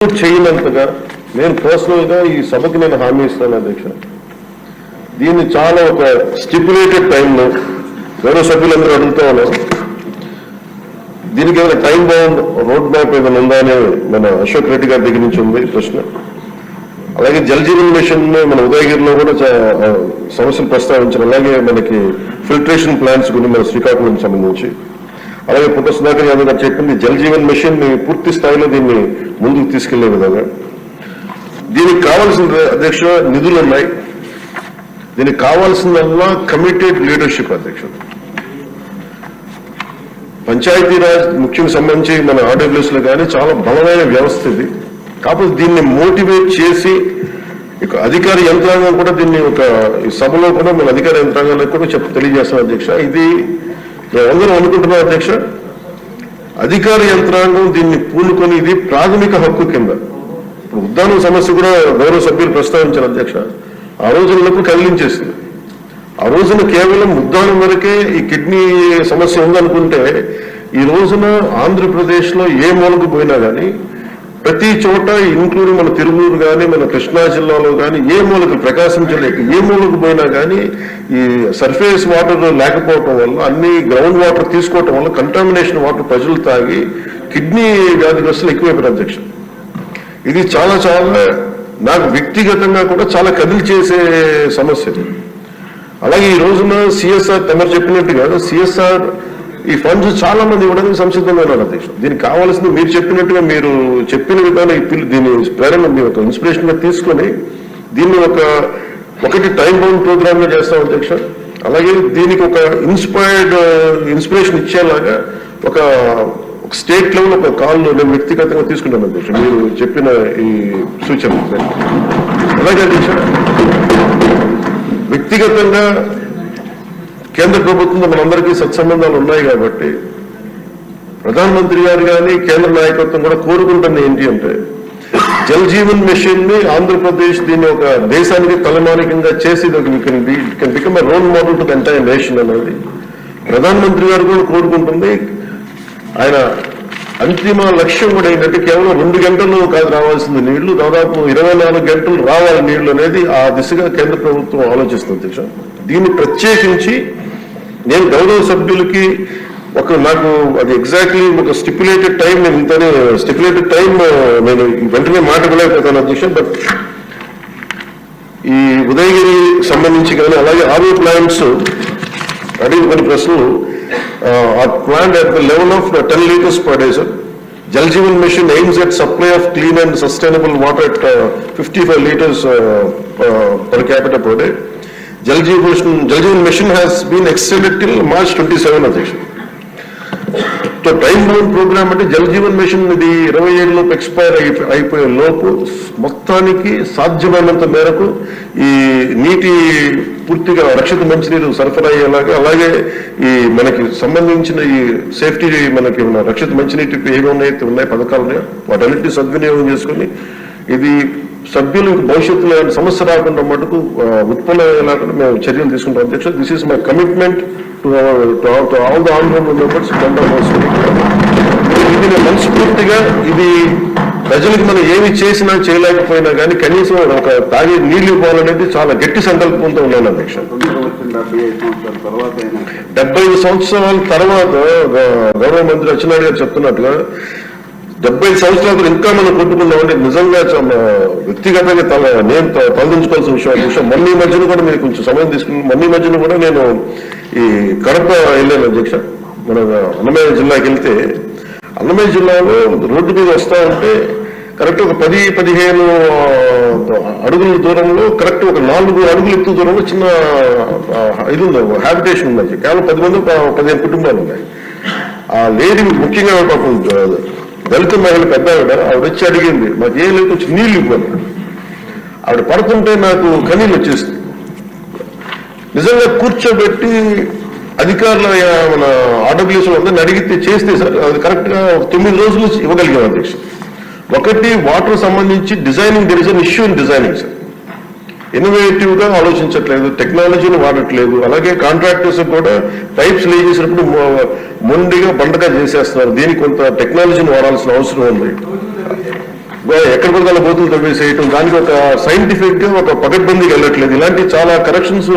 చేయనంతగా నేను పర్సనల్గా ఈ సభకి నేను హామీ ఇస్తాను అధ్యక్ష. దీన్ని చాలా ఒక స్టిపులేటెడ్ టైంలో గౌరవ సభ్యులందరూ అడుగుతా ఉన్నారు. దీనికి ఏమైనా టైం బౌండ్ రోడ్ మ్యాప్ ఏమైనా ఉందా అని మన అశోక్ రెడ్డి గారి దగ్గర నుంచి ఉంది ప్రశ్న. అలాగే జల్ జీవన్ మిషన్ మన ఉదయగిరిలో కూడా సమస్యలు ప్రస్తావించారు. అలాగే మనకి ఫిల్టరేషన్ ప్లాంట్స్ గురించి మన శ్రీకాకుళం సంబంధించి, అలాగే పుట్ట సుధాకర్ యాదవ్ గారు చెప్పింది జల్ జీవన్ మిషన్ ని పూర్తి స్థాయిలో దీన్ని ముందుకు తీసుకెళ్లే విధంగా దీనికి కావాల్సిన అధ్యక్ష నిధులు ఉన్నాయి. దీనికి కావాల్సిందల్లా కమిటెడ్ లీడర్షిప్ అధ్యక్ష. పంచాయతీరాజ్ ముఖ్యంగా సంబంధించి మన ఆర్డబ్ల్యూఎస్ లో కానీ చాలా బలమైన వ్యవస్థ ఇది. కాకపోతే దీన్ని మోటివేట్ చేసి ఇక అధికార యంత్రాంగం కూడా దీన్ని ఒక సభలో కూడా మన అధికార యంత్రాంగానికి కూడా తెలియజేస్తాం అధ్యక్ష. ఇది అందరూ అనుకుంటున్నాం అధ్యక్ష, అధికార యంత్రాంగం దీన్ని పూనుకొని ఇది ప్రాథమిక హక్కు కింద. ఇప్పుడు ఉద్దానం సమస్య కూడా గౌరవ సభ్యులు ప్రస్తావించారు అధ్యక్ష. ఆ రోజులకు కదిలించేసింది. ఆ రోజున కేవలం ఉద్దానం వరకే ఈ కిడ్నీ సమస్య ఉందనుకుంటే ఈ రోజున ఆంధ్రప్రదేశ్ లో ఏ మూలకు పోయినా కానీ ప్రతి చోట ఇంక్లూడింగ్ మన తిరుమూరు కానీ మన కృష్ణా జిల్లాలో కానీ ఏ మూలకు ప్రకాశం జిల్లాకి ఏ మూలకు పోయినా కానీ ఈ సర్ఫేస్ వాటర్ లేకపోవటం వల్ల అన్ని గ్రౌండ్ వాటర్ తీసుకోవటం వల్ల కంటామినేషన్ వాటర్ ప్రజలు తాగి కిడ్నీ వ్యాధిగ్రస్తులు ఎక్కువైపోయారు అధ్యక్ష. ఇది చాలా చాలా నాకు వ్యక్తిగతంగా కూడా చాలా కదిలి చేసే సమస్య. అలాగే ఈ రోజున సిఎస్ఆర్ తమరు చెప్పినట్టుగా సిఎస్ఆర్ ఈ ఫండ్స్ చాలా మంది ఇవ్వడానికి సంసిద్ధంగా ఉన్నారు అధ్యక్ష. దీనికి కావాల్సింది మీరు చెప్పినట్టుగా మీరు చెప్పిన విధానం దీన్ని ప్రేరణ మీ ఒక ఇన్స్పిరేషన్ గా తీసుకొని దీన్ని ఒకటి టైం బౌండ్ ప్రోగ్రామ్ గా చేస్తాం అధ్యక్ష. అలాగే దీనికి ఒక ఇన్స్పిరేషన్ ఇచ్చేలాగా ఒక స్టేట్ లెవెల్ ఒక కాల్ నేను వ్యక్తిగతంగా తీసుకుంటాను అధ్యక్ష మీరు చెప్పిన ఈ సూచన. అలాగే అధ్యక్ష వ్యక్తిగతంగా కేంద్ర ప్రభుత్వంతో మనందరికీ సత్సంబంధాలు ఉన్నాయి కాబట్టి ప్రధానమంత్రి గారు కానీ కేంద్ర నాయకత్వం కూడా కోరుకుంటుంది ఏంటి అంటే జల్ జీవన్ మిషన్ ని ఆంధ్రప్రదేశ్ దీన్ని ఒక దేశానికి తలమానికంగా చేసి can become a role model to the entire nation అనేది ప్రధానమంత్రి గారు కూడా కోరుకుంటుంది. ఆయన అంతిమ లక్ష్యం కూడా ఏంటంటే కేవలం 2 గంటలు కాదు రావాల్సింది నీళ్లు, దాదాపు 24 గంటలు రావాలి నీళ్లు అనేది ఆ దిశగా కేంద్ర ప్రభుత్వం ఆలోచిస్తుంది అధ్యక్ష. దీన్ని ప్రత్యేకించి నేను గౌరవ సభ్యులకి నాకు అది ఎగ్జాక్ట్లీ ఒక స్టిపులేటెడ్ టైం నేను ఇంతనే స్టిపులేటెడ్ టైం నేను వెంటనే మాట్లాడలేకపోతాను అధ్యక్ష. బట్ ఈ ఉదయగిరి సంబంధించి కానీ అలాగే ఆర్ఓ ప్లాంట్స్ అడిగిన కొన్ని ప్రశ్నలు are planned at the level of 10 liters per day, sir. Jal Jeevan Mission aims at supply of clean and sustainable water at 55 liters per capita per day. Jal Jeevan Mission has been extended till March 27, Adhiksha. So time bound program అంటే Jal Jeevan machine ఇది 27 లోపు expire అయిపోయే లోపు మొత్తానికి సాధ్యమైనంత మేరకు ఈ నీటి పూర్తిగా రక్షిత మంచినీరు సరఫరా అయ్యేలాగా, అలాగే ఈ మనకి సంబంధించిన ఈ సేఫ్టీ మనకి రక్షిత మంచినీటి ఏమైతే ఉన్నాయి పథకాలు ఉన్నాయో వాటన్నిటిని సద్వినియోగం చేసుకుని ఇది సభ్యులు భవిష్యత్తులో సమస్య రాకుండా మటుకు ఉత్పన్నమయ్యేలాగా మేము చర్యలు తీసుకుంటాం అధ్యక్ష. This is my commitment to all the honorable members ఇది మనస్ఫూర్తిగా ఇది ప్రజలకు మనం ఏమి చేసినా చేయలేకపోయినా కానీ కనీసం ఒక తాగే నీళ్లు ఇవ్వాలనేది చాలా గట్టి సంకల్పంతో ఉన్నాను అధ్యక్ష. 75 సంవత్సరాల తర్వాత గౌరవ మంత్రి అచ్చెన్నాయుడు గారు చెప్తున్నట్టుగా 75 సంవత్సరాలు ఇంకా మనం కొట్టుకున్నామంటే నిజంగా వ్యక్తిగతంగా నేను తలదించుకోవాల్సిన విషయం అధ్యక్ష. మొన్న మధ్యన కూడా మీరు కొంచెం సమయం తీసుకుని మొన్న మధ్యన కూడా నేను ఈ కడప వెళ్ళాను అధ్యక్ష. మన అన్నమయ్య జిల్లాకి వెళ్తే అన్నమయ్య జిల్లాలో రోడ్డు మీద వస్తా ఉంటే కరెక్ట్ ఒక 10-15 అడుగుల దూరంలో కరెక్ట్ ఒక 4 అడుగుల ఎత్తు దూరంలో చిన్న ఇది ఉంది, హ్యాబిటేషన్ ఉంది. కేవలం 10 మంది 15 కుటుంబాలు ఉన్నాయి. ఆ లేడీ ముఖ్యంగా పాపం దళిత మహిళ పెద్ద ఆవిడ వచ్చి అడిగింది మాకు ఏం లేదు వచ్చి నీళ్లు ఇవ్వాలి. ఆవిడ పడుతుంటే నాకు కన్నీళ్ళు వచ్చేస్తుంది. నిజంగా కూర్చోబెట్టి అధికారుల మన ఆర్డబ్ల్యూఎస్ అందరిని అడిగితే చేస్తే సార్ అది కరెక్ట్ గా 9 రోజులు ఇవ్వగలిగాం అధ్యక్ష. ఒకటి వాటర్ సంబంధించి designing there is an issue in designing sir. Innovative గా ఆలోచించట్లేదు, టెక్నాలజీని వాడట్లేదు. అలాగే కాంట్రాక్టర్స్ కూడా పైప్స్ లే చేసినప్పుడు మొండిగా బండగా చేసేస్తున్నారు. దీనికి కొంత టెక్నాలజీని వాడాల్సిన అవసరం ఉంది. ఎక్కడ పడితే అలా బూతులు తవ్వేసేయటం, దానికి ఒక సైంటిఫిక్ గా ఒక పకడ్బందీకి వెళ్ళట్లేదు. ఇలాంటి చాలా కరెక్షన్స్